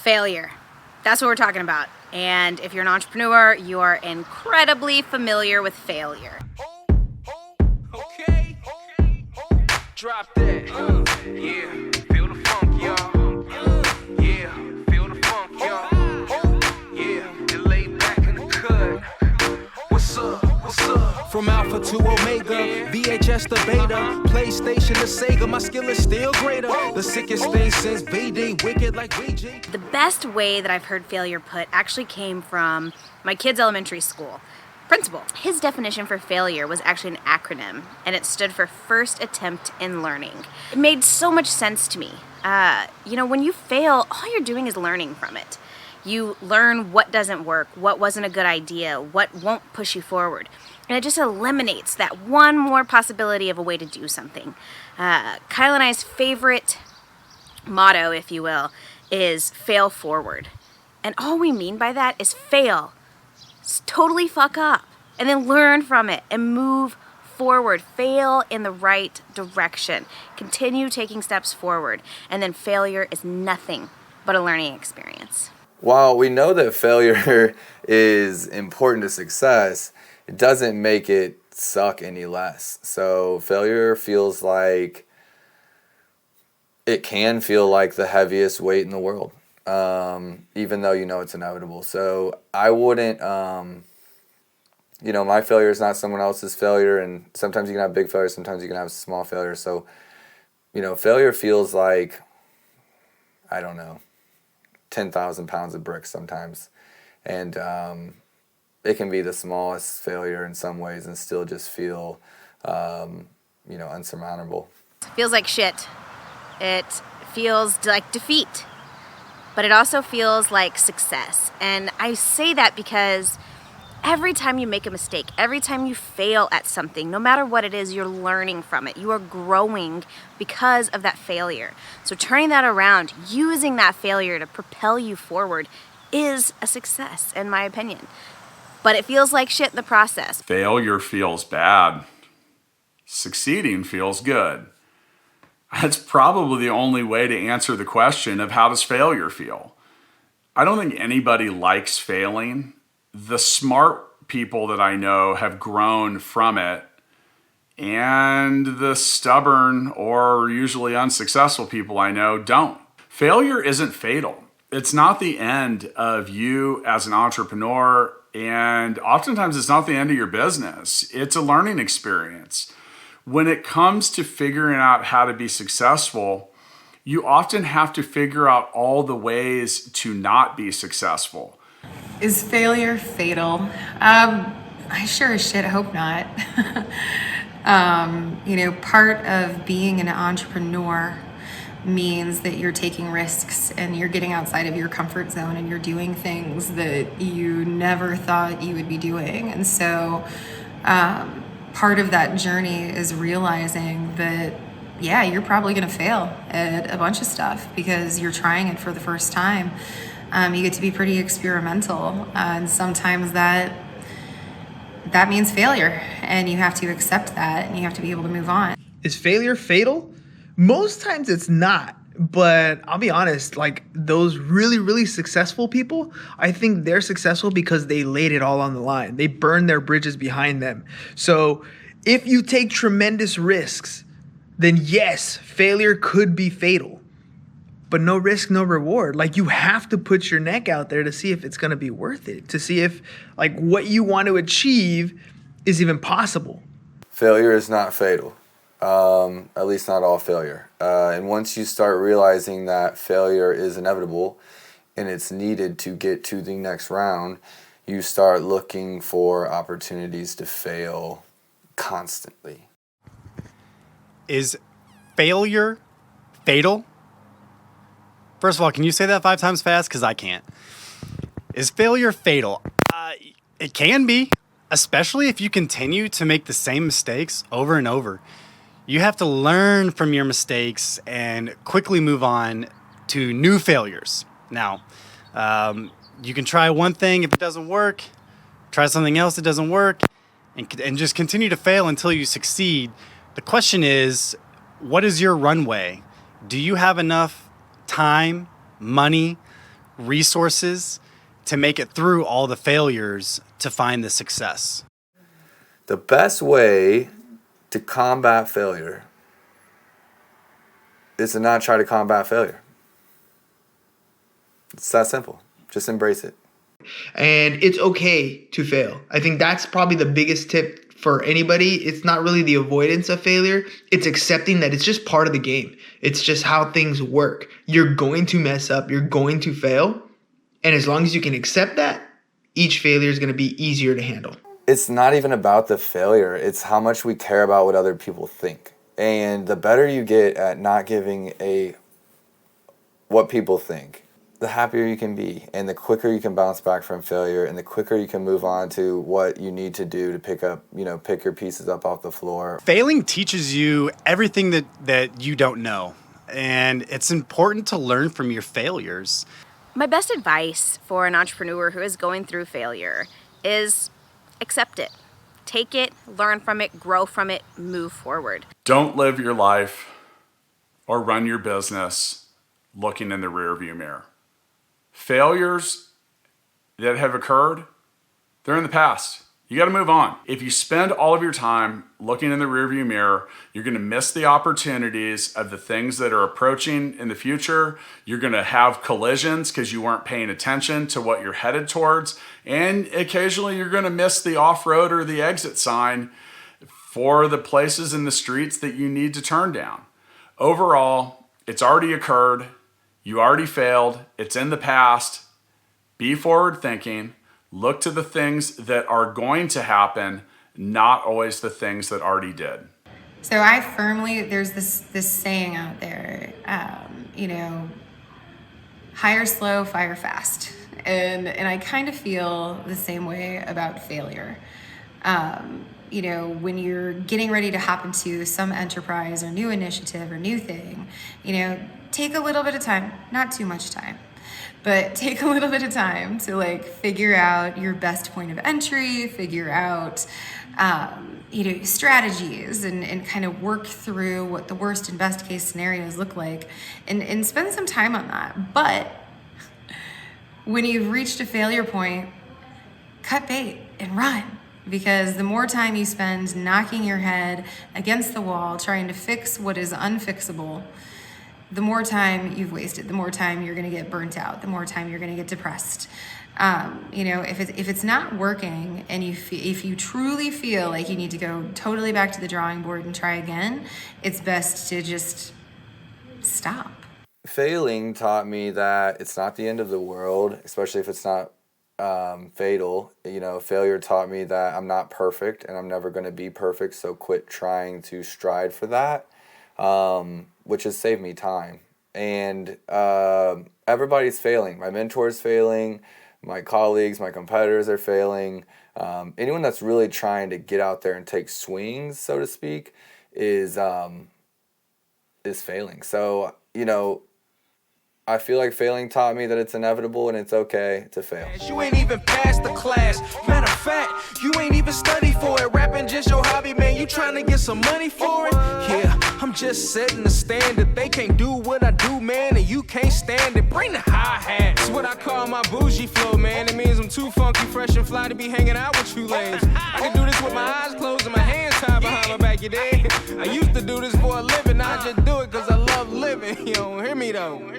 Failure. That's what we're talking about. And if you're an entrepreneur, you are incredibly familiar with failure. Okay. Drop that. Yeah. Feel the funk, y'all. Yeah. Feel the funk, y'all. Yeah. And lay back in the cut. What's up? What's up? From Alpha to Omega, VHS to Beta, PlayStation to Sega, my skill is still greater. The sickest thing since VD, wicked like VG. The best way that I've heard failure put actually came from my kid's elementary school principal. His definition for failure was actually an acronym, and it stood for first attempt in learning. It made so much sense to me. When you fail, all you're doing is learning from it. You learn what doesn't work, what wasn't a good idea, what won't push you forward. And it just eliminates that one more possibility of a way to do something. Kyle and I's favorite motto, if you will, is fail forward. And all we mean by that is fail. Totally fuck up. And then learn from it and move forward. Fail in the right direction. Continue taking steps forward. And then failure is nothing but a learning experience. While we know that failure is important to success, it doesn't make it suck any less. So failure feels like, it can feel like the heaviest weight in the world, even though you know it's inevitable. So I wouldn't, my failure is not someone else's failure, and sometimes you can have big failures, sometimes you can have small failures. So, failure feels like, 10,000 pounds of bricks sometimes. And it can be the smallest failure in some ways and still just feel, unsurmountable. It feels like shit. It feels like defeat. But it also feels like success. And I say that because every time you make a mistake, every time you fail at something, no matter what it is, you're learning from it. You are growing because of that failure. So turning that around, using that failure to propel you forward is a success, in my opinion. But it feels like shit in the process. Failure feels bad. Succeeding feels good. That's probably the only way to answer the question of how does failure feel. I don't think anybody likes failing. The smart people that I know have grown from it, and the stubborn or usually unsuccessful people I know don't. Failure isn't fatal. It's not the end of you as an entrepreneur, and oftentimes it's not the end of your business. It's a learning experience. When it comes to figuring out how to be successful, you often have to figure out all the ways to not be successful. Is failure fatal? I sure as shit hope not. Part of being an entrepreneur means that you're taking risks and you're getting outside of your comfort zone and you're doing things that you never thought you would be doing. And so part of that journey is realizing that, yeah, you're probably going to fail at a bunch of stuff because you're trying it for the first time. You get to be pretty experimental, and sometimes that means failure, and you have to accept that, and you have to be able to move on. Is failure fatal? Most times it's not, but I'll be honest, like those really, really successful people, I think they're successful because they laid it all on the line. They burned their bridges behind them. So if you take tremendous risks, then yes, failure could be fatal. But no risk, no reward. Like you have to put your neck out there to see if it's going to be worth it, to see if like what you want to achieve is even possible. Failure is not fatal, at least not all failure. And once you start realizing that failure is inevitable and it's needed to get to the next round, you start looking for opportunities to fail constantly. Is failure fatal? First of all, can you say that 5 times fast? Because I can't. Is failure fatal? It can be, especially if you continue to make the same mistakes over and over. You have to learn from your mistakes and quickly move on to new failures. Now, you can try one thing. If it doesn't work, try something else that doesn't work, and just continue to fail until you succeed. The question is, what is your runway? Do you have enough time, money, resources to make it through all the failures to find the success? The best way to combat failure is to not try to combat failure. It's that simple. Just embrace it. And it's okay to fail. I think that's probably the biggest tip for anybody. It's not really the avoidance of failure. It's accepting that it's just part of the game. It's just how things work. You're going to mess up. You're going to fail. And as long as you can accept that, each failure is going to be easier to handle. It's not even about the failure. It's how much we care about what other people think. And the better you get at not giving a what people think, the happier you can be, and the quicker you can bounce back from failure, and the quicker you can move on to what you need to do to pick your pieces up off the floor. Failing teaches you everything that you don't know, and it's important to learn from your failures. My best advice for an entrepreneur who is going through failure is accept it. Take it, learn from it, grow from it, move forward. Don't live your life or run your business looking in the rearview mirror. Failures that have occurred, they're in the past. You got to move on. If you spend all of your time looking in the rearview mirror, you're going to miss the opportunities of the things that are approaching in the future. You're going to have collisions because you weren't paying attention to what you're headed towards. And occasionally you're going to miss the off-road or the exit sign for the places in the streets that you need to turn down. Overall, it's already occurred. You already failed. It's in the past. Be forward thinking. Look to the things that are going to happen, not always the things that already did. So there's this saying out there, hire slow, fire fast. And I kind of feel the same way about failure. When you're getting ready to hop into some enterprise or new initiative or new thing, take a little bit of time, not too much time. But take a little bit of time to figure out your best point of entry, figure out, strategies and kind of work through what the worst and best case scenarios look like and spend some time on that. But when you've reached a failure point, cut bait and run. Because the more time you spend knocking your head against the wall, trying to fix what is unfixable, the more time you've wasted, the more time you're going to get burnt out, the more time you're going to get depressed. If it's not working and if you truly feel like you need to go totally back to the drawing board and try again, it's best to just stop. Failing taught me that it's not the end of the world, especially if it's not fatal. Failure taught me that I'm not perfect and I'm never going to be perfect, so quit trying to strive for that. Which has saved me time. And everybody's failing. My mentor's failing. My colleagues, my competitors are failing. Anyone that's really trying to get out there and take swings, so to speak, is failing. So, I feel like failing taught me that it's inevitable and it's okay to fail. You ain't even passed the class. Matter of fact, you ain't even studied for it. Rapping just your hobby, man. You trying to get some money for it? Yeah, I'm just setting the standard. They can't do what I do, man, and you can't stand it. Bring the hi-hat. That's what I call my bougie flow, man. It means I'm too funky, fresh, and fly to be hanging out with you lanes. I can do this with my eyes closed and my hands tied behind my back, you dig? I used to do this for a living. I just do it because I love living. You don't hear me, though.